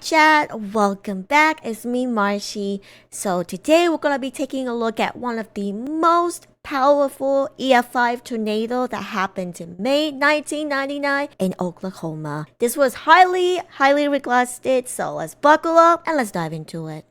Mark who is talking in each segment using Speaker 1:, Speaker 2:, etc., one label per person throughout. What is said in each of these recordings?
Speaker 1: chat, welcome back. It's me, Marshie. So today we're going to be taking a look at one of the most powerful EF5 tornado that happened in May 1999 in Oklahoma. This was highly requested, so let's buckle up and let's dive into it.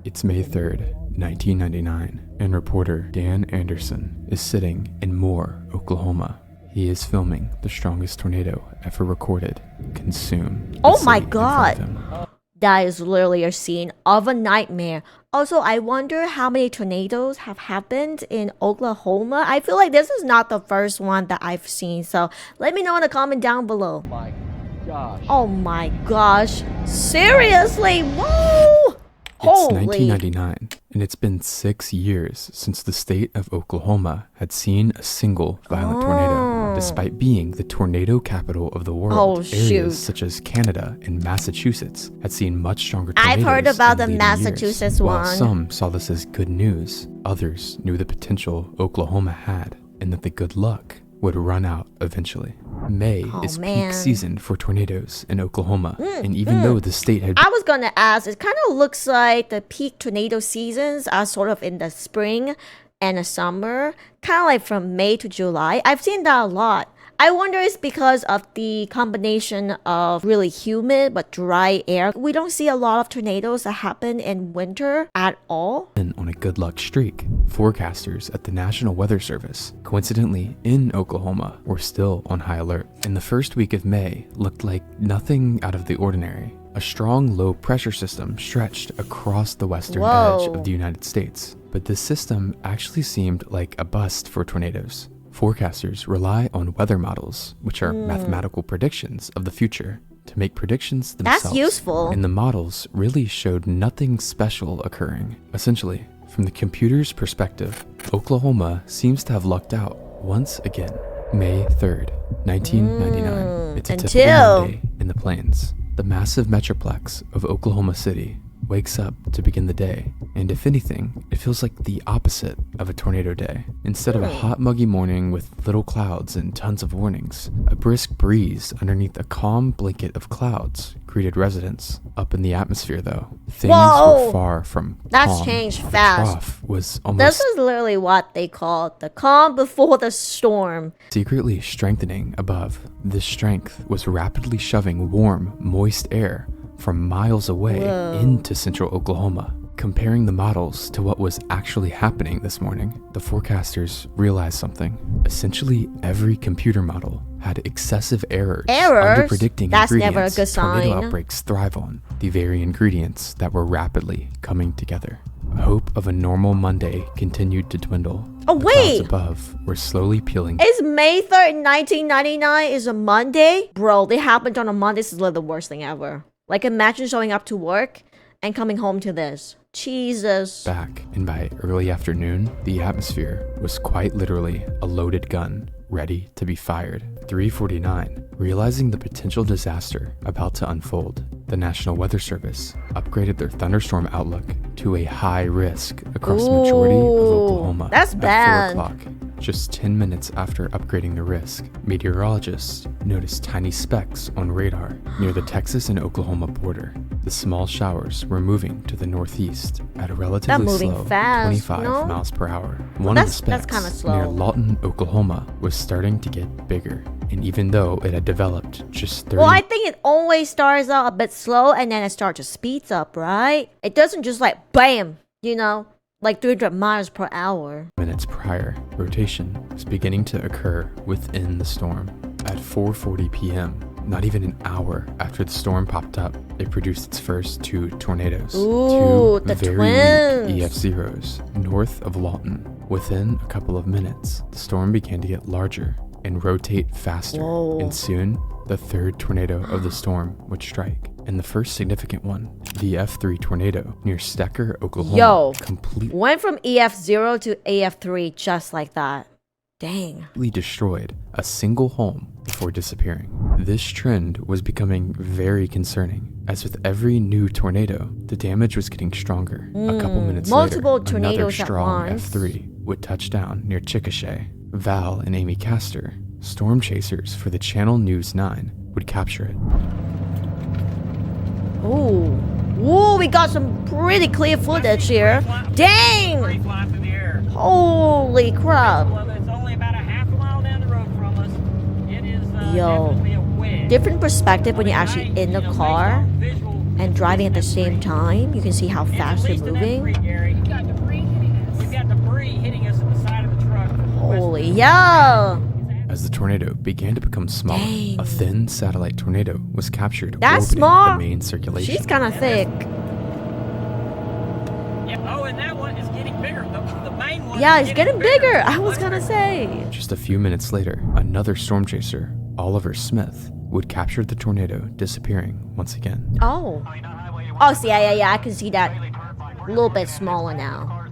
Speaker 2: It's May 3rd, 1999, and reporter Dan Anderson is sitting in Moore, Oklahoma. He is filming the strongest tornado ever recorded consume.
Speaker 1: Oh my god! That is literally a scene of a nightmare. Also, I wonder how many tornadoes have happened in Oklahoma. I feel like this is not the first one that I've seen, so let me know in the comment down below.
Speaker 3: My gosh.
Speaker 1: Oh my gosh. Seriously? Whoa!
Speaker 2: It's 1999, and it's been 6 years since the state of Oklahoma had seen a single violent tornado. Despite being the tornado capital of the world, areas such as Canada and Massachusetts had seen much stronger tornadoes.
Speaker 1: I've heard about the
Speaker 2: in
Speaker 1: Massachusetts
Speaker 2: years.
Speaker 1: one.
Speaker 2: While some saw this as good news, others knew the potential Oklahoma had and that the good luck would run out eventually. May is peak season for tornadoes in Oklahoma, and even though the state had...
Speaker 1: I was gonna ask, it kind of looks like the peak tornado seasons are sort of in the spring and the summer, kind of like from May to July. I've seen that a lot. I wonder it's because of the combination of really humid but dry air. We don't see a lot of tornadoes that happen in winter at all.
Speaker 2: And on a good luck streak, forecasters at the National Weather Service, coincidentally in Oklahoma, were still on high alert. And the first week of May looked like nothing out of the ordinary. A strong low pressure system stretched across the western edge of the United States. But this system actually seemed like a bust for tornadoes. Forecasters rely on weather models, which are mathematical predictions of the future, to make predictions themselves.
Speaker 1: That's useful.
Speaker 2: And the models really showed nothing special occurring. Essentially, from the computer's perspective, Oklahoma seems to have lucked out once again. May 3rd, 1999. It's a typical Monday in the plains. The massive metroplex of Oklahoma City wakes up to begin the day, and if anything, it feels like the opposite of a tornado day. Instead of a hot, muggy morning with little clouds and tons of warnings, a brisk breeze underneath a calm blanket of clouds greeted residents. Up in the atmosphere, though, things were far from calm.
Speaker 1: Changed
Speaker 2: The
Speaker 1: fast.
Speaker 2: trough was almost
Speaker 1: This is literally what they call the calm before the storm.
Speaker 2: secretly strengthening above. This strength was rapidly shoving warm, moist air from miles away into central Oklahoma. Comparing the models to what was actually happening this morning, the forecasters realized something. Essentially, every computer model had excessive errors under predicting
Speaker 1: That's
Speaker 2: ingredients
Speaker 1: never a good sign.
Speaker 2: tornado outbreaks thrive on, the very ingredients that were rapidly coming together. Hope of a normal Monday continued to dwindle.
Speaker 1: Oh,
Speaker 2: The
Speaker 1: wait!
Speaker 2: clouds above were slowly peeling.
Speaker 1: It's May 3rd, 1999 is a Monday? Bro, they happened on a Monday. This is literally the worst thing ever. Like, imagine showing up to work and coming home to this. Jesus.
Speaker 2: Back, and by early afternoon, the atmosphere was quite literally a loaded gun, ready to be fired. 3:49, realizing the potential disaster about to unfold, the National Weather Service upgraded their thunderstorm outlook to a high risk across the majority of Oklahoma.
Speaker 1: That's bad.
Speaker 2: At 4 o'clock, just 10 minutes after upgrading the risk, meteorologists noticed tiny specks on radar near the Texas and Oklahoma border. The small showers were moving to the northeast at a relatively slow 25 miles per hour. One of the specks near Lawton, Oklahoma was starting to get bigger. And even though it had developed just 30
Speaker 1: Well, I think it always starts out a bit slow and then it starts to speed up, right? It doesn't just like bam, you know, like 300 miles per hour.
Speaker 2: minutes prior, rotation was beginning to occur within the storm. At 4:40 p.m., not even an hour after the storm popped up, it produced its first two tornadoes.
Speaker 1: Ooh,
Speaker 2: two
Speaker 1: the
Speaker 2: very
Speaker 1: twins.
Speaker 2: weak EF0s north of Lawton. Within a couple of minutes, the storm began to get larger and rotate faster, and soon the third tornado of the storm would strike. And the first significant one, the F3 tornado near Stecker, Oklahoma, completely
Speaker 1: went from EF0 to AF3 just like that. Dang.
Speaker 2: destroyed a single home before disappearing. This trend was becoming very concerning, as with every new tornado, the damage was getting stronger. A couple minutes
Speaker 1: Multiple
Speaker 2: later, another
Speaker 1: tornadoes at
Speaker 2: strong
Speaker 1: once.
Speaker 2: F3 would touch down near Chickasha. Val and Amy Castor, storm chasers for the Channel News 9, would capture it.
Speaker 1: Oh. Whoa, we got some pretty clear footage here. Dang!
Speaker 3: Debris flying through the air.
Speaker 1: Holy crap.
Speaker 3: Well, it's only about a half a mile down the road from us. It is
Speaker 1: Yo.
Speaker 3: definitely a wedge.
Speaker 1: Different perspective when you're actually in the car
Speaker 3: Visual,
Speaker 1: and driving at the same time. You can see how fast you're moving.
Speaker 3: We've got debris hitting us at the side of the truck.
Speaker 1: Holy yeah!
Speaker 2: As the tornado began to become smaller,
Speaker 1: Dang.
Speaker 2: a thin satellite tornado was captured
Speaker 1: That's
Speaker 2: orbiting
Speaker 1: small.
Speaker 2: the main circulation.
Speaker 1: She's kind of thick.
Speaker 3: Yep. Oh, and that one is getting bigger. The main one.
Speaker 1: Yeah,
Speaker 3: is
Speaker 1: it's getting bigger. I was gonna say.
Speaker 2: Just a few minutes later, another storm chaser, Oliver Smith, would capture the tornado, disappearing once again.
Speaker 1: Oh. Oh, see, yeah. I can see that. A little bit smaller now.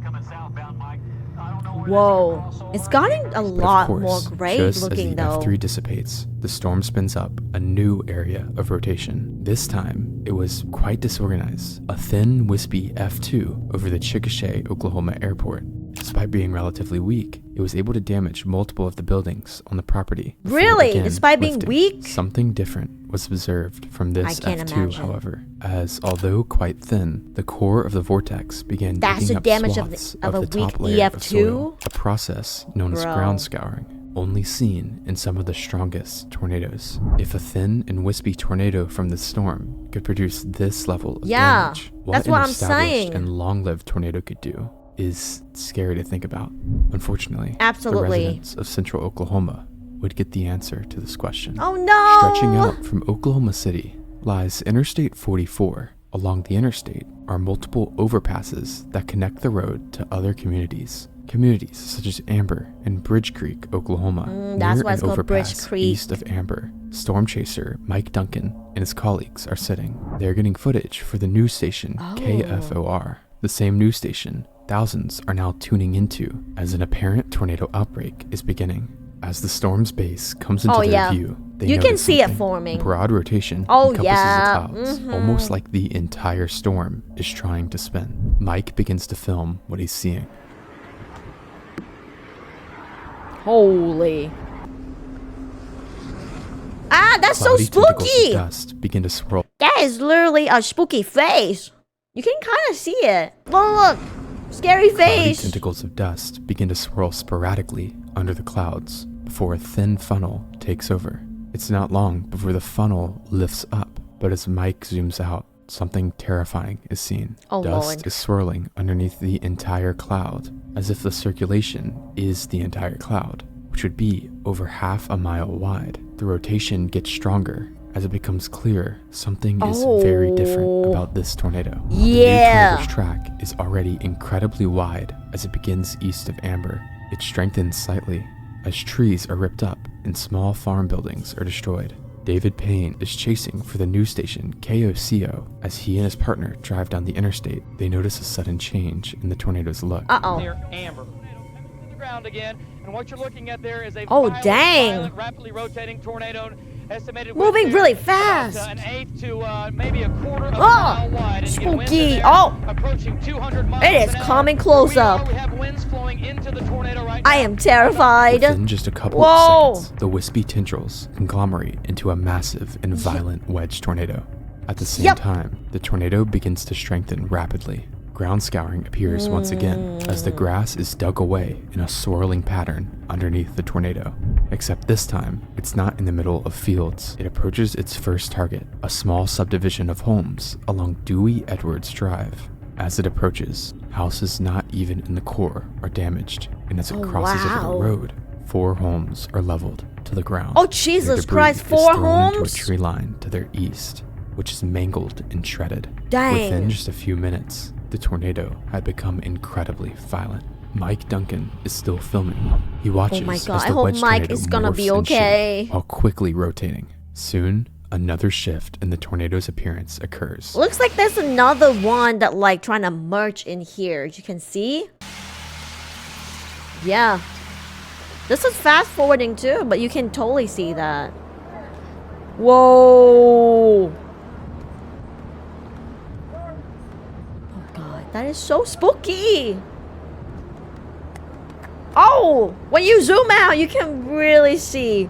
Speaker 1: Whoa. It's gotten a
Speaker 2: But
Speaker 1: lot
Speaker 2: of course,
Speaker 1: more great
Speaker 2: just
Speaker 1: looking
Speaker 2: as the
Speaker 1: though.
Speaker 2: F3 dissipates, the storm spins up a new area of rotation. This time, it was quite disorganized. A thin, wispy F2 over the Chickasha, Oklahoma airport. Despite being relatively weak, it was able to damage multiple of the buildings on the property. before
Speaker 1: Really?
Speaker 2: again
Speaker 1: Despite being
Speaker 2: lifting.
Speaker 1: weak?
Speaker 2: Something different was observed from this
Speaker 1: I can't
Speaker 2: F2,
Speaker 1: imagine.
Speaker 2: however, as although quite thin, the core of the vortex began
Speaker 1: That's
Speaker 2: digging
Speaker 1: the
Speaker 2: up
Speaker 1: damage of
Speaker 2: swaths
Speaker 1: a
Speaker 2: the
Speaker 1: weak
Speaker 2: top layer of
Speaker 1: EF2?
Speaker 2: soil, a process known as
Speaker 1: Bro.
Speaker 2: ground scouring, only seen in some of the strongest tornadoes. If a thin and wispy tornado from the storm could produce this level of
Speaker 1: Yeah,
Speaker 2: damage,
Speaker 1: that's
Speaker 2: what
Speaker 1: what
Speaker 2: an
Speaker 1: I'm
Speaker 2: established
Speaker 1: saying.
Speaker 2: and long-lived tornado could do is scary to think about. Unfortunately,
Speaker 1: Absolutely.
Speaker 2: the residents of central Oklahoma would get the answer to this question.
Speaker 1: Oh no!
Speaker 2: Stretching out from Oklahoma City lies Interstate 44. Along the interstate are multiple overpasses that connect the road to other communities. Communities such as Amber and Bridge Creek, Oklahoma.
Speaker 1: that's
Speaker 2: Near
Speaker 1: why it's
Speaker 2: an
Speaker 1: called Bridge
Speaker 2: overpass
Speaker 1: Creek.
Speaker 2: east of Amber, storm chaser Mike Duncan and his colleagues are sitting. They're getting footage for the news station
Speaker 1: Oh.
Speaker 2: KFOR. The same news station thousands are now tuning into as an apparent tornado outbreak is beginning. As the storm's base comes into
Speaker 1: Oh,
Speaker 2: their
Speaker 1: yeah.
Speaker 2: view, they
Speaker 1: You can
Speaker 2: notice
Speaker 1: see it
Speaker 2: something.
Speaker 1: forming.
Speaker 2: Broad rotation
Speaker 1: Oh,
Speaker 2: encompasses
Speaker 1: yeah.
Speaker 2: the clouds, almost like the entire storm is trying to spin. Mike begins to film what he's seeing.
Speaker 1: Holy. Ah, that's so
Speaker 2: Cloudy tentacles of
Speaker 1: spooky!
Speaker 2: dust begin to swirl
Speaker 1: That is literally a spooky face. You can kind of see it. Look. Scary
Speaker 2: Cloudy
Speaker 1: face.
Speaker 2: tentacles of dust begin to swirl sporadically under the clouds before a thin funnel takes over. It's not long before the funnel lifts up, but as Mike zooms out, something terrifying is seen.
Speaker 1: Oh,
Speaker 2: Dust
Speaker 1: Lord.
Speaker 2: is swirling underneath the entire cloud, as if the circulation is the entire cloud, which would be over half a mile wide. The rotation gets stronger. As it becomes clear, something is very different
Speaker 1: Oh.
Speaker 2: about this tornado.
Speaker 1: Yeah.
Speaker 2: The new tornado's track is already incredibly wide as it begins east of Amber. It strengthens slightly as trees are ripped up and small farm buildings are destroyed. David Payne is chasing for the news station KOCO. As he and his partner drive down the interstate, they notice a sudden change in the tornado's look.
Speaker 1: Uh-oh.
Speaker 3: Near Amber. The ground again, and what you're looking at there is a
Speaker 1: Oh,
Speaker 3: violent,
Speaker 1: dang.
Speaker 3: rapidly rotating tornado. Estimated
Speaker 1: Moving
Speaker 3: wind
Speaker 1: really
Speaker 3: speed
Speaker 1: fast.
Speaker 3: about an eighth to maybe a quarter of a
Speaker 1: Oh,
Speaker 3: mile wide. And you get winds in
Speaker 1: spooky.
Speaker 3: there
Speaker 1: Oh.
Speaker 3: approaching 200 miles
Speaker 1: It is
Speaker 3: an hour.
Speaker 1: coming
Speaker 3: Where
Speaker 1: close
Speaker 3: we are,
Speaker 1: up.
Speaker 3: We have winds flowing into the tornado right
Speaker 1: I
Speaker 3: now.
Speaker 1: am terrified.
Speaker 2: Within just a couple
Speaker 1: Whoa.
Speaker 2: of seconds, the wispy tendrils conglomerate into a massive and violent wedge tornado. At the same
Speaker 1: Yep.
Speaker 2: time, the tornado begins to strengthen rapidly. Ground scouring appears once again as the grass is dug away in a swirling pattern underneath the tornado. Except this time, it's not in the middle of fields. It approaches its first target, a small subdivision of homes along Dewey Edwards Drive. As it approaches, houses not even in the core are damaged, and as it
Speaker 1: Oh,
Speaker 2: crosses over
Speaker 1: wow.
Speaker 2: the road, 4 homes are leveled to the ground.
Speaker 1: Oh,
Speaker 2: Their
Speaker 1: Jesus
Speaker 2: debris
Speaker 1: Christ,
Speaker 2: is
Speaker 1: 4
Speaker 2: thrown into a
Speaker 1: homes?
Speaker 2: tree line to their east, which is mangled and shredded.
Speaker 1: Dang.
Speaker 2: Within just a few minutes, the tornado had become incredibly violent. Mike Duncan is still filming. He watches
Speaker 1: Oh my God,
Speaker 2: as
Speaker 1: I
Speaker 2: the
Speaker 1: hope
Speaker 2: wedge
Speaker 1: Mike
Speaker 2: tornado
Speaker 1: is gonna be
Speaker 2: morphs in shape
Speaker 1: okay.
Speaker 2: while quickly rotating. Soon, another shift in the tornado's appearance occurs.
Speaker 1: Looks like there's another one that like trying to merge in here. You can see? Yeah. This is fast forwarding too, but you can totally see that. Whoa. Oh God, that is so spooky. Oh, when you zoom out, you can really see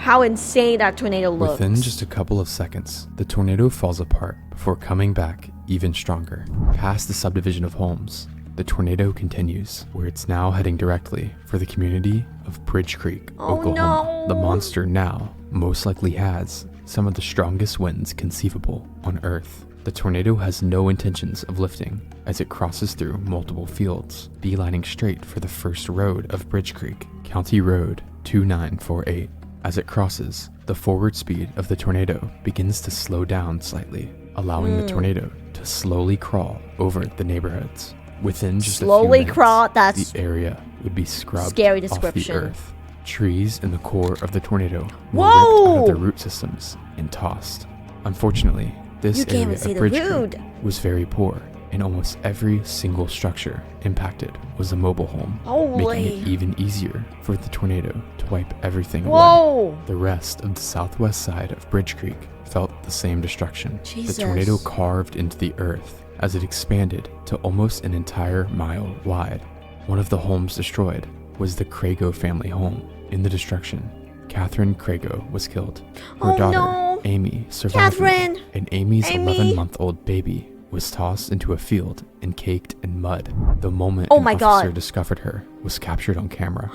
Speaker 1: how insane that tornado looks.
Speaker 2: Within just a couple of seconds, the tornado falls apart before coming back even stronger. Past the subdivision of homes, the tornado continues, where it's now heading directly for the community of Bridge Creek, Oklahoma.
Speaker 1: No.
Speaker 2: The monster now most likely has some of the strongest winds conceivable on Earth. The tornado has no intentions of lifting as it crosses through multiple fields, beelining straight for the first road of Bridge Creek, County Road 2948. As it crosses, the forward speed of the tornado begins to slow down slightly, allowing the tornado to slowly crawl over the neighborhoods. Within just
Speaker 1: Slowly
Speaker 2: a few minutes,
Speaker 1: crawl, that's
Speaker 2: the area would be scrubbed
Speaker 1: scary
Speaker 2: off the
Speaker 1: description.
Speaker 2: earth. Trees in the core of the tornado were
Speaker 1: Whoa!
Speaker 2: ripped out of their root systems and tossed. Unfortunately, this
Speaker 1: You can't
Speaker 2: area
Speaker 1: even see
Speaker 2: of
Speaker 1: the
Speaker 2: Bridge
Speaker 1: root.
Speaker 2: Creek was very poor, and almost every single structure impacted was a mobile home, making
Speaker 1: Holy.
Speaker 2: it even easier for the tornado to wipe everything away.
Speaker 1: Whoa.
Speaker 2: The rest of the southwest side of Bridge Creek felt the same destruction.
Speaker 1: Jesus.
Speaker 2: The tornado carved into the earth as it expanded to almost an entire mile wide. One of the homes destroyed was the Crago family home. In the destruction, Catherine Crago was killed. Her
Speaker 1: Oh,
Speaker 2: daughter,
Speaker 1: no.
Speaker 2: Amy, survived,
Speaker 1: Catherine.
Speaker 2: and Amy's
Speaker 1: Amy.
Speaker 2: 11-month-old baby was tossed into a field and caked in mud. The moment
Speaker 1: Oh
Speaker 2: an
Speaker 1: my
Speaker 2: officer
Speaker 1: God.
Speaker 2: discovered her was captured on camera.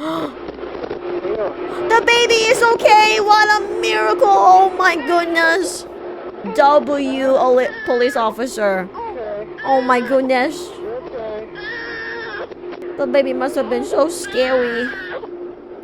Speaker 1: The baby is okay. What a miracle. Oh my goodness. Police officer. Oh my goodness. The baby must have been so scary.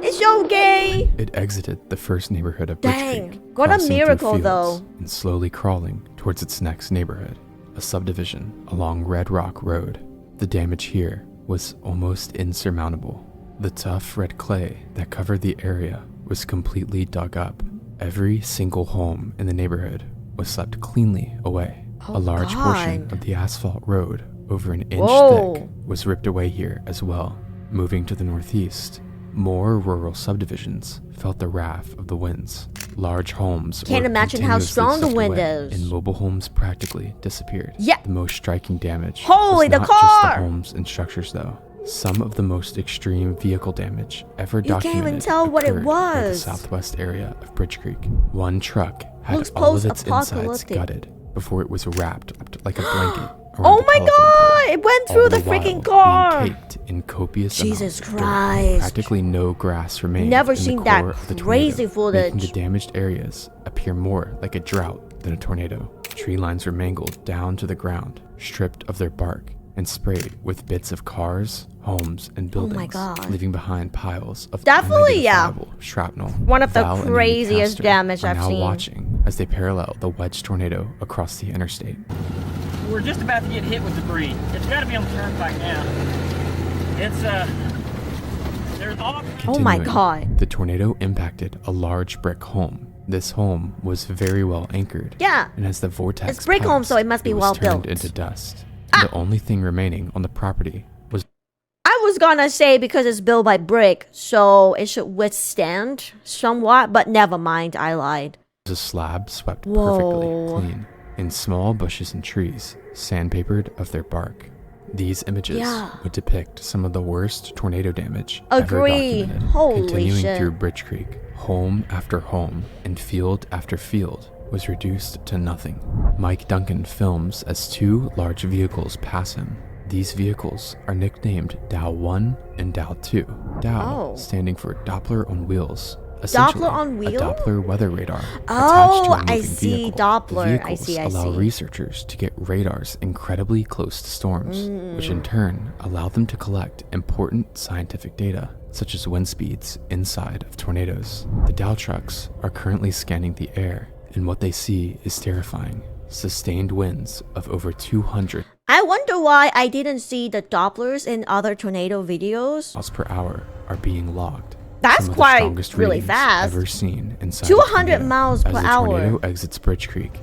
Speaker 1: It's okay.
Speaker 2: It exited the first neighborhood of Bridge
Speaker 1: Dang,
Speaker 2: Creek,
Speaker 1: what a
Speaker 2: crossing through
Speaker 1: miracle,
Speaker 2: fields
Speaker 1: though.
Speaker 2: and slowly crawling towards its next neighborhood, a subdivision along Red Rock Road. The damage here was almost insurmountable. The tough red clay that covered the area was completely dug up. Every single home in the neighborhood was swept cleanly away.
Speaker 1: Oh,
Speaker 2: a large portion
Speaker 1: God.
Speaker 2: of the asphalt road, over an inch
Speaker 1: Whoa.
Speaker 2: thick, was ripped away here as well. Moving to the northeast, more rural subdivisions felt the wrath of the winds. Large homes
Speaker 1: Can't
Speaker 2: were
Speaker 1: imagine how
Speaker 2: continuously
Speaker 1: strong the
Speaker 2: swept
Speaker 1: wind
Speaker 2: away,
Speaker 1: is.
Speaker 2: and mobile homes practically disappeared.
Speaker 1: Yeah.
Speaker 2: The most striking damage
Speaker 1: Holy,
Speaker 2: was
Speaker 1: the
Speaker 2: not just
Speaker 1: car!
Speaker 2: the homes and structures, though. Some of the most extreme vehicle damage ever
Speaker 1: You can't
Speaker 2: documented
Speaker 1: even tell what it
Speaker 2: occurred near the
Speaker 1: was.
Speaker 2: southwest area of Bridge Creek. One truck had
Speaker 1: Looks
Speaker 2: all of its insides
Speaker 1: post-apocalyptic.
Speaker 2: gutted before it was wrapped like a blanket around
Speaker 1: Oh
Speaker 2: the
Speaker 1: my
Speaker 2: telephone pole,
Speaker 1: god. It went
Speaker 2: all
Speaker 1: through the
Speaker 2: while
Speaker 1: freaking car.
Speaker 2: being caked in copious
Speaker 1: Jesus
Speaker 2: amounts of dirt.
Speaker 1: Christ.
Speaker 2: Practically no grass remained
Speaker 1: Never
Speaker 2: in the
Speaker 1: seen
Speaker 2: core
Speaker 1: that
Speaker 2: of the
Speaker 1: crazy
Speaker 2: tornado, making
Speaker 1: footage.
Speaker 2: the damaged areas appear more like a drought than a tornado. Tree lines were mangled down to the ground, stripped of their bark, and sprayed with bits of cars, homes, and
Speaker 1: Oh my
Speaker 2: buildings,
Speaker 1: God.
Speaker 2: leaving behind piles of
Speaker 1: Definitely, yeah.
Speaker 2: unidentifiable shrapnel.
Speaker 1: One of the
Speaker 2: Val and
Speaker 1: craziest
Speaker 2: Newcastle
Speaker 1: damage
Speaker 2: are
Speaker 1: I've
Speaker 2: now
Speaker 1: seen.
Speaker 2: watching as they parallel the wedge tornado across the interstate.
Speaker 3: We're just about to get hit with debris. It's got to be on the turnpike now. It's there's all.
Speaker 1: Oh my
Speaker 2: Continuing,
Speaker 1: God.
Speaker 2: The tornado impacted a large brick home. This home was very well anchored.
Speaker 1: Yeah.
Speaker 2: And as the vortex
Speaker 1: It's brick home, so
Speaker 2: passed,
Speaker 1: it must be
Speaker 2: was
Speaker 1: well
Speaker 2: turned
Speaker 1: built.
Speaker 2: into dust. The only thing remaining on the property was
Speaker 1: I was gonna say because it's built by brick, so it should withstand somewhat, but never mind, I lied.
Speaker 2: a slab swept
Speaker 1: Whoa.
Speaker 2: perfectly clean, and small bushes and trees sandpapered of their bark. These images
Speaker 1: Yeah.
Speaker 2: would depict some of the worst tornado damage
Speaker 1: Agree.
Speaker 2: ever documented.
Speaker 1: Holy
Speaker 2: Continuing
Speaker 1: shit.
Speaker 2: through Bridge Creek, home after home and field after field was reduced to nothing. Mike Duncan films as two large vehicles pass him. These vehicles are nicknamed Dow 1 and Dow 2. Dow
Speaker 1: Oh.
Speaker 2: standing for Doppler on wheels. Essentially,
Speaker 1: Doppler on wheel?
Speaker 2: a Doppler weather radar attached to
Speaker 1: Oh,
Speaker 2: a
Speaker 1: I
Speaker 2: moving
Speaker 1: see,
Speaker 2: vehicle.
Speaker 1: Doppler.
Speaker 2: The
Speaker 1: I
Speaker 2: vehicles
Speaker 1: see, I
Speaker 2: allow
Speaker 1: see.
Speaker 2: researchers to get radars incredibly close to storms, which in turn allow them to collect important scientific data, such as wind speeds inside of tornadoes. The Dow trucks are currently scanning the air, and what they see is terrifying. Sustained winds of over 200
Speaker 1: I wonder why I didn't see the Dopplers in other tornado videos.
Speaker 2: miles per hour are being logged.
Speaker 1: That's
Speaker 2: Some of the
Speaker 1: quite
Speaker 2: strongest
Speaker 1: really
Speaker 2: readings
Speaker 1: fast.
Speaker 2: ever seen inside
Speaker 1: 200
Speaker 2: a tornado.
Speaker 1: miles per
Speaker 2: As the
Speaker 1: hour.
Speaker 2: tornado exits Bridge Creek,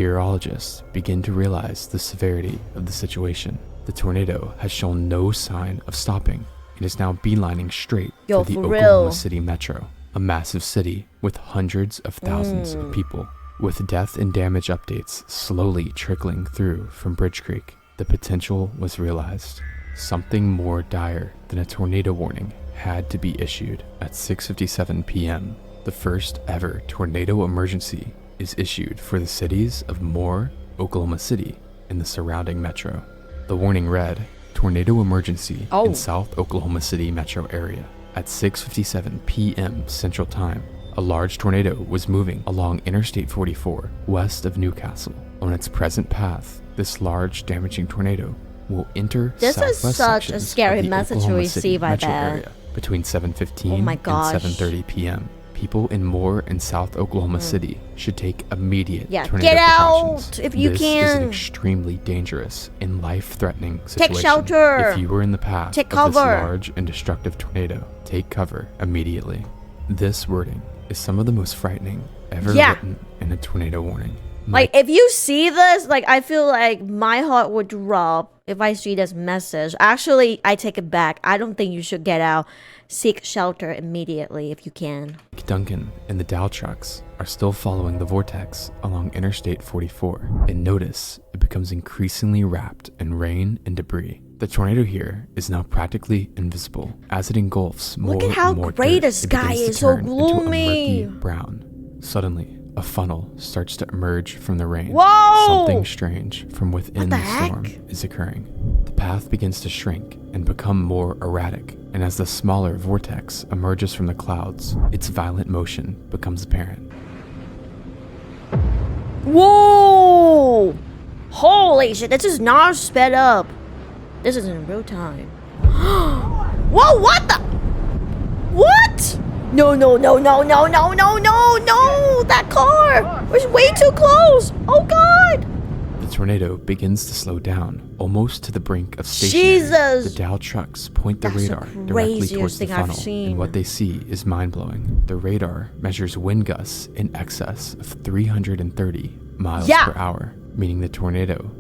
Speaker 2: meteorologists begin to realize the severity of the situation. The tornado has shown no sign of stopping and is now beelining straight
Speaker 1: Yo,
Speaker 2: for the
Speaker 1: for
Speaker 2: Oklahoma
Speaker 1: real.
Speaker 2: City metro, a massive city with hundreds of thousands of people. With death and damage updates slowly trickling through from Bridge Creek, the potential was realized. Something more dire than a tornado warning had to be issued at 6:57 p.m. The first ever tornado emergency is issued for the cities of Moore, Oklahoma City, and the surrounding metro. The warning read, tornado emergency in South Oklahoma City metro area. At 6:57 p.m. Central Time, a large tornado was moving along Interstate 44 west of Newcastle. On its present path, this large damaging tornado will enter
Speaker 1: This is
Speaker 2: southwest
Speaker 1: such a
Speaker 2: sections
Speaker 1: scary
Speaker 2: of the
Speaker 1: message to
Speaker 2: Oklahoma City
Speaker 1: receive, I
Speaker 2: metro
Speaker 1: bet.
Speaker 2: area between 7:15
Speaker 1: Oh my
Speaker 2: and
Speaker 1: gosh.
Speaker 2: 7:30 p.m. People in Moore and South Oklahoma City should take immediate
Speaker 1: Yeah,
Speaker 2: tornado
Speaker 1: get
Speaker 2: precautions.
Speaker 1: out if you
Speaker 2: this
Speaker 1: can.
Speaker 2: is an extremely dangerous and life-threatening situation.
Speaker 1: Take shelter.
Speaker 2: If you were in the path
Speaker 1: Take
Speaker 2: of this
Speaker 1: cover.
Speaker 2: large and destructive tornado, take cover immediately. This wording is some of the most frightening ever written in a tornado warning.
Speaker 1: Like, if you see this, like, I feel like my heart would drop if I see this message. Actually, I take it back. I don't think you should get out. Seek shelter immediately if you can.
Speaker 2: Mike Duncan and the Dow trucks are still following the vortex along Interstate 44, and notice it becomes increasingly wrapped in rain and debris. The tornado here is now practically invisible as it engulfs more
Speaker 1: Look at how
Speaker 2: and more
Speaker 1: gray
Speaker 2: dirt.
Speaker 1: the
Speaker 2: It
Speaker 1: sky
Speaker 2: begins to
Speaker 1: is, so
Speaker 2: turn into a
Speaker 1: gloomy.
Speaker 2: murky brown. Suddenly, a funnel starts to emerge from the rain.
Speaker 1: Whoa!
Speaker 2: Something strange from within
Speaker 1: What the
Speaker 2: the storm
Speaker 1: heck?
Speaker 2: is occurring. The path begins to shrink and become more erratic, and as the smaller vortex emerges from the clouds, its violent motion becomes apparent.
Speaker 1: Whoa! Holy shit, this is not sped up. This is in real time. Whoa, what the? What? No, no, no, no, no, no, no, no, no! That car was way too close! Oh god!
Speaker 2: The tornado begins to slow down, almost to the brink of stationary.
Speaker 1: Jesus!
Speaker 2: The Dow trucks point the
Speaker 1: That's the
Speaker 2: radar directly
Speaker 1: craziest
Speaker 2: towards the
Speaker 1: thing I've
Speaker 2: funnel,
Speaker 1: seen.
Speaker 2: and what they see is mind-blowing. The radar measures wind gusts in excess of 330 miles per hour, meaning the tornado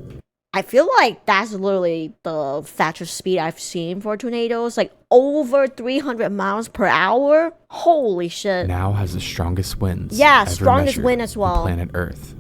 Speaker 1: I feel like that's literally the fastest speed I've seen for tornadoes. Like over 300 miles per hour. Holy shit.
Speaker 2: now has the strongest winds
Speaker 1: Yeah,
Speaker 2: ever
Speaker 1: strongest
Speaker 2: measured
Speaker 1: wind as well.
Speaker 2: on planet Earth.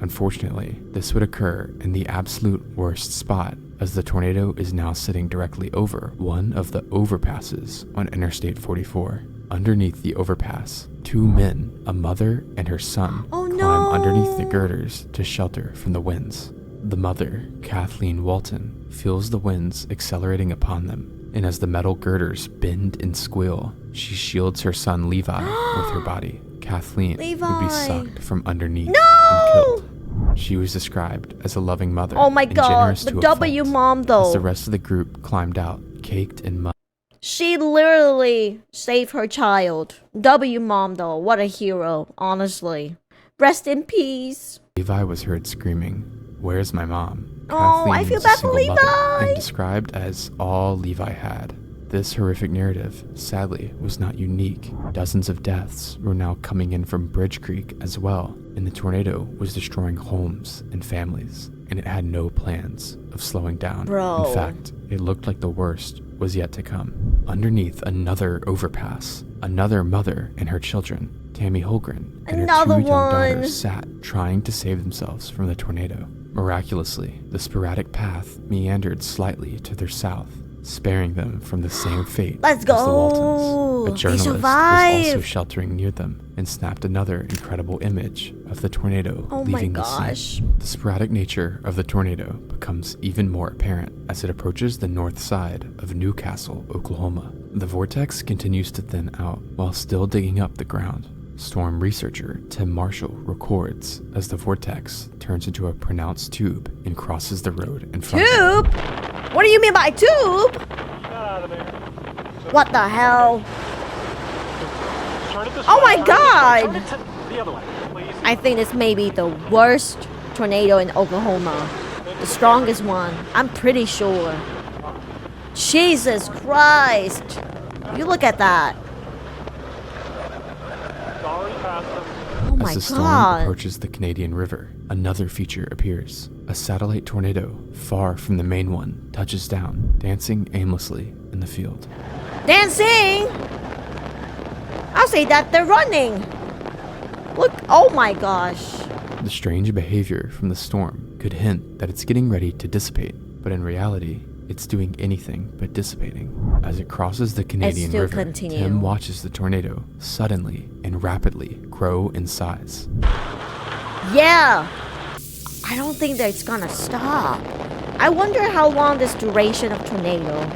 Speaker 2: Unfortunately, this would occur in the absolute worst spot, as the tornado is now sitting directly over one of the overpasses on Interstate 44. Underneath the overpass, two men, a mother and her son, climb underneath the girders to shelter from the winds. The mother, Kathleen Walton, feels the winds accelerating upon them, and as the metal girders bend and squeal, she shields her son Levi with her body. Kathleen would be sucked from underneath and killed. She was described as a loving mother
Speaker 1: Oh my
Speaker 2: and
Speaker 1: god,
Speaker 2: generous
Speaker 1: the
Speaker 2: to a
Speaker 1: W
Speaker 2: fault.
Speaker 1: mom
Speaker 2: As
Speaker 1: though.
Speaker 2: the rest of the group climbed out, caked in mud.
Speaker 1: She literally saved her child. W mom though, what a hero, honestly. Rest in peace.
Speaker 2: Levi was heard screaming, "Where's my mom?"
Speaker 1: Oh, I
Speaker 2: Kathleen
Speaker 1: feel
Speaker 2: was a
Speaker 1: bad for
Speaker 2: single mother
Speaker 1: Levi.
Speaker 2: and described as all Levi had. This horrific narrative, sadly, was not unique. Dozens of deaths were now coming in from Bridge Creek as well, and the tornado was destroying homes and families, and it had no plans of slowing down.
Speaker 1: Bro.
Speaker 2: In fact, it looked like the worst was yet to come. Underneath another overpass, another mother and her children, Tammy Holgren, and
Speaker 1: Another
Speaker 2: her two young
Speaker 1: one.
Speaker 2: daughters sat trying to save themselves from the tornado. Miraculously, the sporadic path meandered slightly to their south, sparing them from the same fate
Speaker 1: Let's
Speaker 2: as the
Speaker 1: go.
Speaker 2: Waltons. A
Speaker 1: They
Speaker 2: journalist was also
Speaker 1: survived.
Speaker 2: sheltering near them and snapped another incredible image of the tornado
Speaker 1: Oh my
Speaker 2: leaving the
Speaker 1: gosh.
Speaker 2: scene. The sporadic nature of the tornado becomes even more apparent as it approaches the north side of Newcastle, Oklahoma. The vortex continues to thin out while still digging up the ground. Storm researcher Tim Marshall records as the vortex turns into a pronounced tube and crosses the road in front of them.
Speaker 1: Tube? What do you mean by tube?
Speaker 4: Get out of there.
Speaker 1: What the hell?
Speaker 4: Turn it this
Speaker 1: Oh
Speaker 4: way,
Speaker 1: my
Speaker 4: turn it this way,
Speaker 1: God.
Speaker 4: turn it to the other way, please.
Speaker 1: I think this may be the worst tornado in Oklahoma. The strongest one. I'm pretty sure. Jesus Christ. You look at that.
Speaker 4: It's already past them.
Speaker 1: Oh my
Speaker 2: As the storm
Speaker 1: god.
Speaker 2: approaches the Canadian River, another feature appears. A satellite tornado, far from the main one, touches down, dancing aimlessly in the field.
Speaker 1: Dancing? I'll say that they're running. Look, oh my gosh.
Speaker 2: The strange behavior from the storm could hint that it's getting ready to dissipate, but in reality, It's doing anything but dissipating. As it crosses the Canadian
Speaker 1: still
Speaker 2: River,
Speaker 1: continue.
Speaker 2: Tim watches the tornado suddenly and rapidly grow in size.
Speaker 1: Yeah! I don't think that it's gonna stop. I wonder how long this duration of tornado.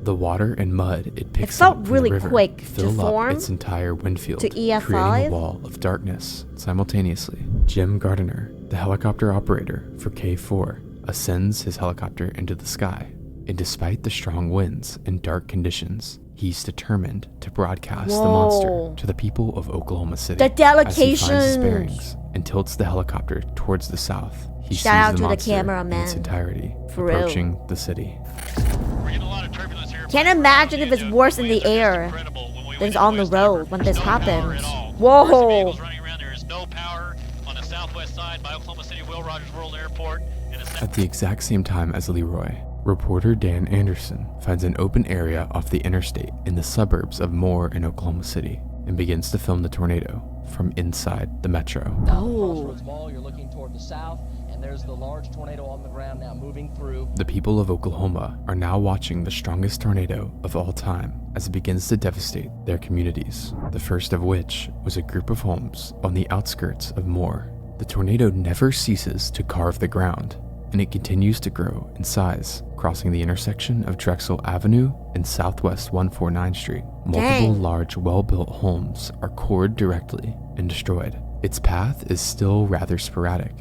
Speaker 2: The water and mud it picks
Speaker 1: felt
Speaker 2: up from
Speaker 1: really
Speaker 2: the river
Speaker 1: quick to
Speaker 2: fill
Speaker 1: form
Speaker 2: up its entire wind field,
Speaker 1: to EF5.
Speaker 2: creating a wall of darkness. Simultaneously, Jim Gardiner, the helicopter operator for K4, ascends his helicopter into the sky. And despite the strong winds and dark conditions, he's determined to broadcast the monster to the people of Oklahoma City.
Speaker 1: The
Speaker 2: As he finds his
Speaker 1: delegations.
Speaker 2: bearings and tilts the helicopter towards the south, he
Speaker 1: Shout out
Speaker 2: sees the
Speaker 1: to the
Speaker 2: monster in
Speaker 1: cameraman.
Speaker 2: its entirety
Speaker 1: For real.
Speaker 2: approaching the city.
Speaker 1: Can't imagine if it's worse in the air than it's on the road when this happens. Whoa!
Speaker 2: At the exact same time as Leroy, reporter Dan Anderson finds an open area off the interstate in the suburbs of Moore in Oklahoma City and begins to film the tornado from inside the metro.
Speaker 1: Oh.
Speaker 5: Crossroads Mall, you're looking toward the south, and there's the large tornado on the ground now moving through.
Speaker 2: The people of Oklahoma are now watching the strongest tornado of all time as it begins to devastate their communities, the first of which was a group of homes on the outskirts of Moore. The tornado never ceases to carve the ground, and it continues to grow in size, crossing the intersection of Drexel Avenue and Southwest 149th Street. Multiple
Speaker 1: Dang.
Speaker 2: large, well-built homes are cored directly and destroyed. Its path is still rather sporadic.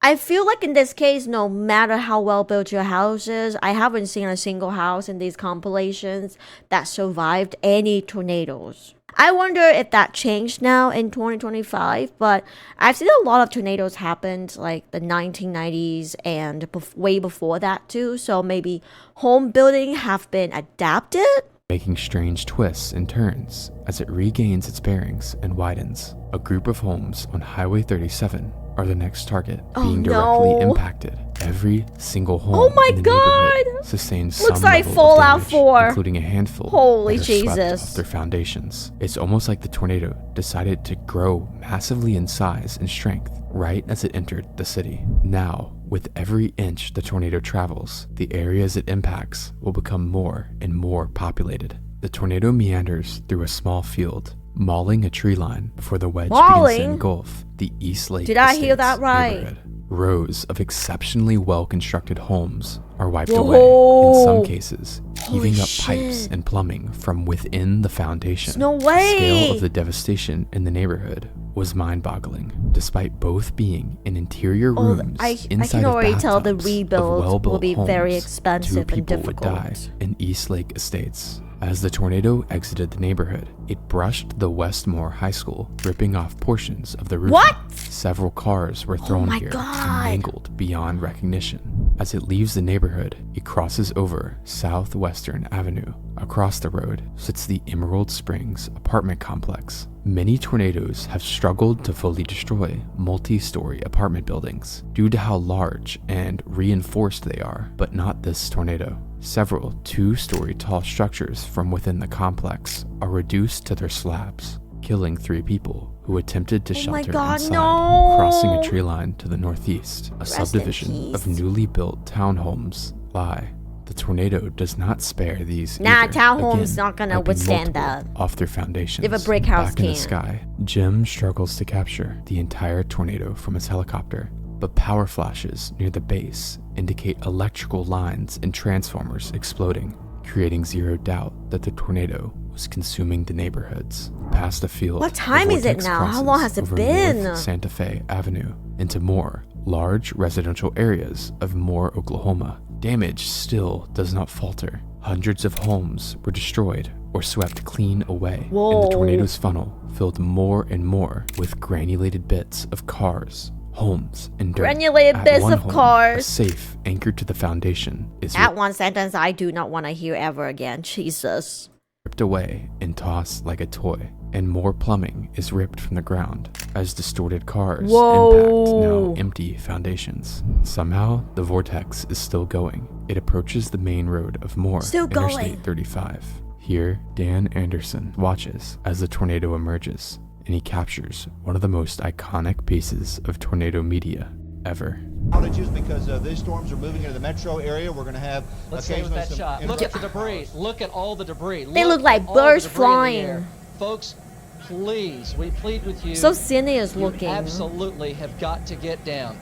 Speaker 1: I feel like in this case, no matter how well built your house is, I haven't seen a single house in these compilations that survived any tornadoes. I wonder if that changed now in 2025, but I've seen a lot of tornadoes happen like the 1990s and way before that too, so maybe home building have been adapted?
Speaker 2: Making strange twists and turns as it regains its bearings and widens. A group of homes on Highway 37 are the next target, being directly
Speaker 1: no.
Speaker 2: impacted. Every single home
Speaker 1: Oh my
Speaker 2: in the neighborhood
Speaker 1: God!
Speaker 2: sustains
Speaker 1: Looks
Speaker 2: some
Speaker 1: like
Speaker 2: level
Speaker 1: Fallout
Speaker 2: of damage,
Speaker 1: 4.
Speaker 2: including a handful
Speaker 1: Holy
Speaker 2: that are swept
Speaker 1: Jesus.
Speaker 2: off their foundations. It's almost like the tornado decided to grow massively in size and strength right as it entered the city. Now, with every inch the tornado travels, the areas it impacts will become more and more populated. The tornado meanders through a small field, mauling a tree line before the wedge begins
Speaker 1: Mauling?
Speaker 2: to engulf the East Lake
Speaker 1: Did I hear
Speaker 2: Estates
Speaker 1: that right?
Speaker 2: neighborhood. Rows of exceptionally well-constructed homes are wiped
Speaker 1: Whoa.
Speaker 2: away, in some cases,
Speaker 1: Holy
Speaker 2: heaving up pipes
Speaker 1: shit.
Speaker 2: and plumbing from within the foundation.
Speaker 1: No
Speaker 2: The
Speaker 1: way!
Speaker 2: scale of the devastation in the neighborhood was mind-boggling, despite both being in interior
Speaker 1: Oh,
Speaker 2: rooms
Speaker 1: I
Speaker 2: inside
Speaker 1: can
Speaker 2: of
Speaker 1: already tell the
Speaker 2: bathtubs of
Speaker 1: rebuild
Speaker 2: well-built
Speaker 1: will be very
Speaker 2: homes.
Speaker 1: expensive
Speaker 2: 2
Speaker 1: and
Speaker 2: people
Speaker 1: difficult.
Speaker 2: would die in East Lake Estates. As the tornado exited the neighborhood, it brushed the Westmore High School, ripping off portions of the roof.
Speaker 1: What?
Speaker 2: Several cars were thrown
Speaker 1: my
Speaker 2: here
Speaker 1: God.
Speaker 2: and mangled beyond recognition. As it leaves the neighborhood, it crosses over Southwestern Avenue. Across the road sits the Emerald Springs apartment complex. Many tornadoes have struggled to fully destroy multi-story apartment buildings due to how large and reinforced they are, but not this tornado. Several 2-story tall structures from within the complex are reduced to their slabs, killing 3 people who attempted to
Speaker 1: Oh my
Speaker 2: shelter
Speaker 1: God,
Speaker 2: inside,
Speaker 1: no!
Speaker 2: crossing a tree line to the northeast. A
Speaker 1: Rest in
Speaker 2: subdivision of
Speaker 1: peace.
Speaker 2: newly built townhomes lie. The tornado does not spare these
Speaker 1: Nah,
Speaker 2: either.
Speaker 1: townhomes
Speaker 2: Again,
Speaker 1: not gonna
Speaker 2: wiping
Speaker 1: withstand
Speaker 2: multiple
Speaker 1: that.
Speaker 2: off their foundations.
Speaker 1: If a brick house
Speaker 2: Back in the
Speaker 1: can.
Speaker 2: sky, Jim struggles to capture the entire tornado from his helicopter, but power flashes near the base indicate electrical lines and transformers exploding, creating zero doubt that the tornado was consuming the neighborhoods. Past a field,
Speaker 1: What
Speaker 2: the
Speaker 1: time is it
Speaker 2: vortex
Speaker 1: now? How
Speaker 2: crosses
Speaker 1: long has it
Speaker 2: over
Speaker 1: been?
Speaker 2: North Santa Fe Avenue into more large residential areas of Moore, Oklahoma. Damage still does not falter. Hundreds of homes were destroyed or swept clean away, and
Speaker 1: Whoa.
Speaker 2: the tornado's funnel filled more and more with granulated bits of cars, homes, and dirt.
Speaker 1: Granulated
Speaker 2: At
Speaker 1: bits
Speaker 2: one
Speaker 1: of
Speaker 2: home,
Speaker 1: cars.
Speaker 2: A safe anchored to the foundation is
Speaker 1: That one sentence I do not want to hear ever again. Jesus.
Speaker 2: ripped away and tossed like a toy, and more plumbing is ripped from the ground as distorted cars
Speaker 1: Whoa.
Speaker 2: impact now empty foundations. Somehow, the vortex is still going. It approaches the main road of Moore,
Speaker 1: Still going.
Speaker 2: Interstate 35. Here, Dan Anderson watches as the tornado emerges, and he captures one of the most iconic pieces of tornado media ever.
Speaker 6: Outages because these storms are moving into the metro area. We're going to have
Speaker 5: Let's stay with
Speaker 6: occasionally
Speaker 5: that
Speaker 6: some
Speaker 5: shot. Look at the debris. Look at all the debris.
Speaker 1: They look like
Speaker 5: at all the
Speaker 1: birds
Speaker 5: debris in the
Speaker 1: flying.
Speaker 5: air. Folks, please, we plead with you.
Speaker 1: So sinister
Speaker 5: You
Speaker 1: looking.
Speaker 5: absolutely have got to get down.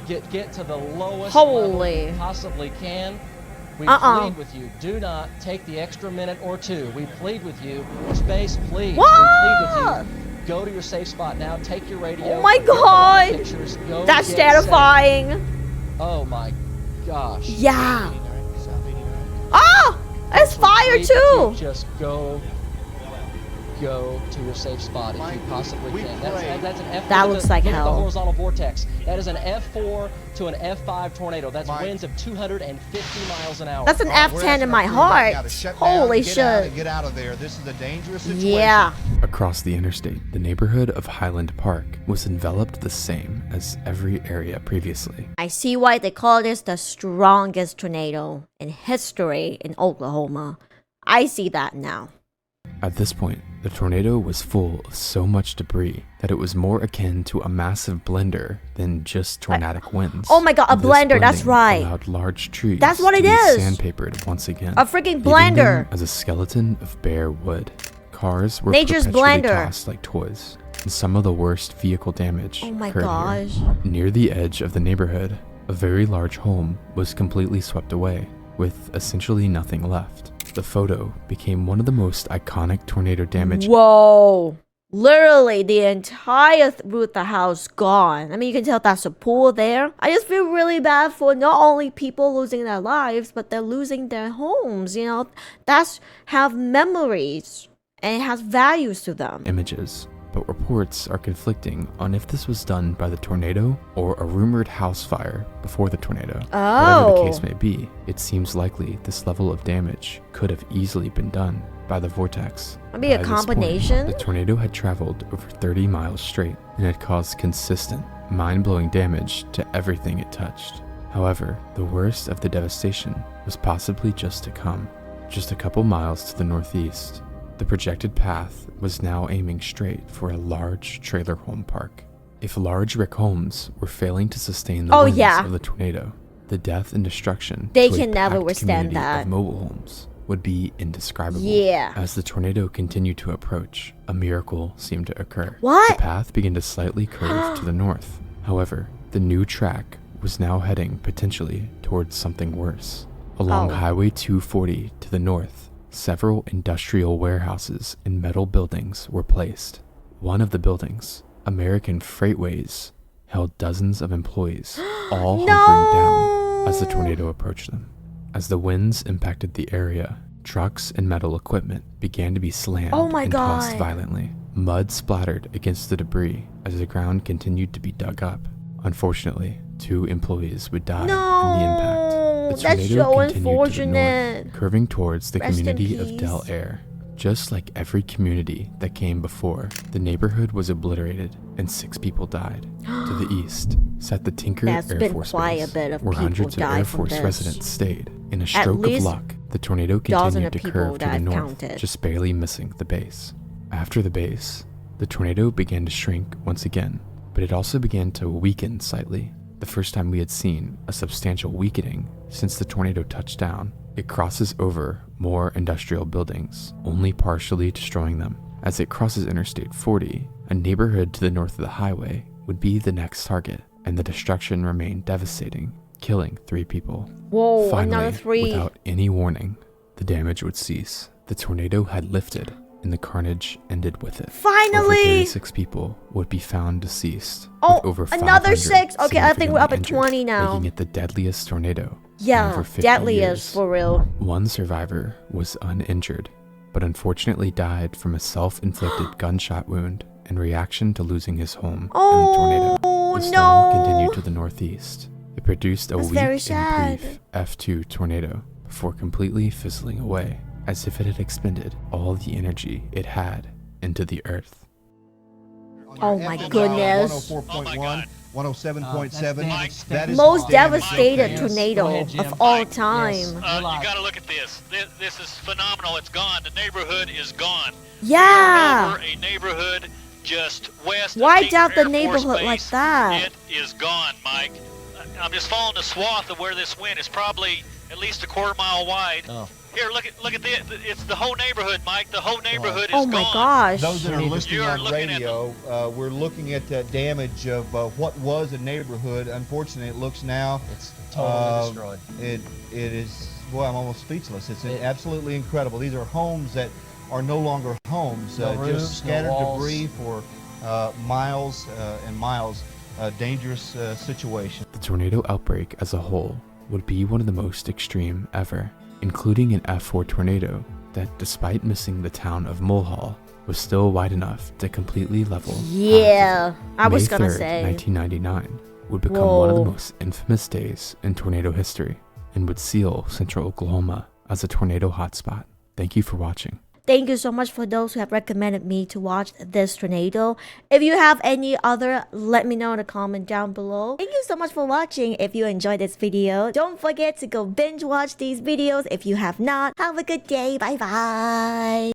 Speaker 5: Get to the lowest
Speaker 1: Holy.
Speaker 5: level you possibly can. We
Speaker 1: Uh-uh.
Speaker 5: plead with you. Do not take the extra minute or two. We plead with you. Space, please.
Speaker 1: Whoa!
Speaker 5: We plead with you. Go to your safe spot now. Take your radio.
Speaker 1: Oh my
Speaker 5: get the
Speaker 1: God.
Speaker 5: pictures, go
Speaker 1: That's
Speaker 5: get safe.
Speaker 1: terrifying.
Speaker 5: Oh my gosh.
Speaker 1: Yeah.
Speaker 6: 89, South 89.
Speaker 1: Oh, it's
Speaker 5: We
Speaker 1: fire
Speaker 5: plead with
Speaker 1: too.
Speaker 5: you, just go to your safe spot if you
Speaker 6: Mike,
Speaker 5: possibly
Speaker 6: we
Speaker 5: can.
Speaker 6: pray.
Speaker 5: That's an F.
Speaker 1: That
Speaker 5: look at
Speaker 1: looks
Speaker 5: the-
Speaker 1: like
Speaker 5: look at
Speaker 1: hell.
Speaker 5: the horizontal vortex. That is an F4 to an F5 tornado. That's
Speaker 6: Mike.
Speaker 5: winds of 250 miles an hour.
Speaker 1: That's an
Speaker 6: All right, we're
Speaker 1: F10 in
Speaker 6: asking
Speaker 1: my
Speaker 6: our crew right now
Speaker 1: heart.
Speaker 6: to shut down,
Speaker 1: Holy
Speaker 6: get out,
Speaker 1: shit.
Speaker 6: and get out of there. This is a dangerous situation.
Speaker 1: Yeah.
Speaker 2: Across the interstate, the neighborhood of Highland Park was enveloped the same as every area previously.
Speaker 1: I see why they call this the strongest tornado in history in Oklahoma. I see that now.
Speaker 2: At this point, the tornado was full of so much debris that it was more akin to a massive blender than just tornadic winds.
Speaker 1: Oh my God, a
Speaker 2: This
Speaker 1: blender, that's
Speaker 2: blending
Speaker 1: right.
Speaker 2: Allowed large trees
Speaker 1: That's what
Speaker 2: to
Speaker 1: it
Speaker 2: be
Speaker 1: is.
Speaker 2: sandpapered once again.
Speaker 1: A freaking
Speaker 2: leaving them
Speaker 1: blender.
Speaker 2: as a skeleton of bare wood. Cars were
Speaker 1: Nature's
Speaker 2: perpetually
Speaker 1: blender.
Speaker 2: tossed like toys, and some of the worst vehicle damage
Speaker 1: Oh my
Speaker 2: occurred
Speaker 1: gosh.
Speaker 2: here. Near the edge of the neighborhood, a very large home was completely swept away, with essentially nothing left. The photo became one of the most iconic tornado damage.
Speaker 1: Whoa. Literally, the entire roof of the house gone. I mean, you can tell that's a pool there. I just feel really bad for not only people losing their lives, but they're losing their homes. You know, that's have memories and it has values to them.
Speaker 2: Images, but reports are conflicting on if this was done by the tornado or a rumored house fire before the tornado. Whatever the
Speaker 1: Oh.
Speaker 2: case may be, it seems likely this level of damage could have easily been done by the vortex.
Speaker 1: Maybe a
Speaker 2: By this point,
Speaker 1: combination?
Speaker 2: the tornado had traveled over 30 miles straight and had caused consistent, mind-blowing damage to everything it touched. However, the worst of the devastation was possibly just to come. Just a couple miles to the northeast, the projected path was now aiming straight for a large trailer home park. If large brick homes were failing to sustain the
Speaker 1: Oh,
Speaker 2: winds
Speaker 1: yeah.
Speaker 2: of the tornado, the death and destruction
Speaker 1: They
Speaker 2: to a
Speaker 1: can never
Speaker 2: packed
Speaker 1: withstand
Speaker 2: community
Speaker 1: that.
Speaker 2: of mobile homes would be indescribable.
Speaker 1: Yeah.
Speaker 2: As the tornado continued to approach, a miracle seemed to occur.
Speaker 1: What?
Speaker 2: The path began to slightly curve to the north. However, the new track was now heading potentially towards something worse. Along
Speaker 1: Oh.
Speaker 2: Highway 240 to the north, several industrial warehouses and metal buildings were placed. One of the buildings, American Freightways, held dozens of employees, all hunkering down as the tornado approached them. As the winds impacted the area, trucks and metal equipment began to be slammed
Speaker 1: Oh my
Speaker 2: and tossed
Speaker 1: God.
Speaker 2: violently. Mud splattered against the debris as the ground continued to be dug up. Unfortunately, 2 employees would die in the impact.
Speaker 1: No,
Speaker 2: The
Speaker 1: that's
Speaker 2: tornado
Speaker 1: so
Speaker 2: continued to the
Speaker 1: unfortunate.
Speaker 2: north, curving towards the
Speaker 1: Rest in
Speaker 2: community of
Speaker 1: peace.
Speaker 2: Del Air. Just like every community that came before, the neighborhood was obliterated and 6 people died. To the east sat the Tinker
Speaker 1: There's
Speaker 2: Air
Speaker 1: been
Speaker 2: Force
Speaker 1: quite a
Speaker 2: Base,
Speaker 1: bit of
Speaker 2: where
Speaker 1: people
Speaker 2: hundreds of
Speaker 1: died
Speaker 2: Air
Speaker 1: from
Speaker 2: Force
Speaker 1: this.
Speaker 2: residents stayed. In a stroke of
Speaker 1: least
Speaker 2: luck, the tornado
Speaker 1: dozen
Speaker 2: continued
Speaker 1: of
Speaker 2: to
Speaker 1: people
Speaker 2: curve to
Speaker 1: that
Speaker 2: the
Speaker 1: I've
Speaker 2: north,
Speaker 1: counted.
Speaker 2: just barely missing the base. After the base, the tornado began to shrink once again, but it also began to weaken slightly. The first time we had seen a substantial weakening since the tornado touched down. It crosses over more industrial buildings, only partially destroying them. As it crosses Interstate 40, a neighborhood to the north of the highway would be the next target, and the destruction remained devastating, killing 3 people.
Speaker 1: Whoa,
Speaker 2: Finally,
Speaker 1: another 3.
Speaker 2: without any warning, the damage would cease. The tornado had lifted, and the carnage ended with it.
Speaker 1: Finally!
Speaker 2: Over 36 people would be found deceased.
Speaker 1: Oh,
Speaker 2: with over
Speaker 1: another
Speaker 2: 500
Speaker 1: 6. Okay, I think we're up at
Speaker 2: significantly
Speaker 1: 20 now.
Speaker 2: making it the deadliest tornado in
Speaker 1: Yeah,
Speaker 2: over 50
Speaker 1: deadliest
Speaker 2: years.
Speaker 1: for real.
Speaker 2: One survivor was uninjured, but unfortunately died from a self-inflicted gunshot wound in reaction to losing his home in the tornado. The storm
Speaker 1: no.
Speaker 2: continued to the northeast. It produced a
Speaker 1: That's
Speaker 2: weak
Speaker 1: very
Speaker 2: and
Speaker 1: sad.
Speaker 2: brief F2 tornado before completely fizzling away, as if it had expended all the energy it had into the earth.
Speaker 1: Oh my goodness.
Speaker 6: 104.1, 107.7. That is
Speaker 1: Most
Speaker 6: damage.
Speaker 1: devastated
Speaker 5: Yes.
Speaker 1: tornado
Speaker 5: Go ahead, Jim.
Speaker 1: of all
Speaker 5: Yes.
Speaker 1: time.
Speaker 5: You're
Speaker 7: You
Speaker 5: live.
Speaker 7: got to look at this. This is phenomenal. It's gone. The neighborhood is gone.
Speaker 1: Yeah.
Speaker 7: Over a neighborhood just west
Speaker 1: Why
Speaker 7: of
Speaker 1: doubt the
Speaker 7: Air Force
Speaker 1: neighborhood like
Speaker 7: Base.
Speaker 1: that?
Speaker 7: It is gone, Mike. I'm just following the swath of where this went. It's probably at least a quarter-mile wide.
Speaker 5: Oh.
Speaker 7: Here, look at the. It's the whole neighborhood, Mike. The whole neighborhood is
Speaker 1: Oh
Speaker 7: gone.
Speaker 1: my gosh.
Speaker 6: Those that are listening
Speaker 7: You are
Speaker 6: on
Speaker 7: looking at
Speaker 6: radio, we're looking at damage of what was a neighborhood. Unfortunately, it looks now.
Speaker 5: It's totally destroyed.
Speaker 6: It is. Boy, I'm almost speechless. It's absolutely incredible. These are homes that are no longer homes.
Speaker 5: No roofs,
Speaker 6: just scattered
Speaker 5: no walls.
Speaker 6: debris for miles and miles. Dangerous situation.
Speaker 2: The tornado outbreak as a whole would be one of the most extreme ever, including an F4 tornado that, despite missing the town of Mulhall, was still wide enough to completely level.
Speaker 1: Yeah, I was
Speaker 2: May
Speaker 1: gonna
Speaker 2: 3rd,
Speaker 1: say.
Speaker 2: 1999 would become one of the
Speaker 1: Whoa.
Speaker 2: most infamous days in tornado history and would seal central Oklahoma as a tornado hotspot. Thank you for watching.
Speaker 1: Thank you so much for those who have recommended me to watch this tornado. If you have any other, let me know in the comment down below. Thank you so much for watching. If you enjoyed this video, don't forget to go binge watch these videos if you have not. Have a good day. Bye bye.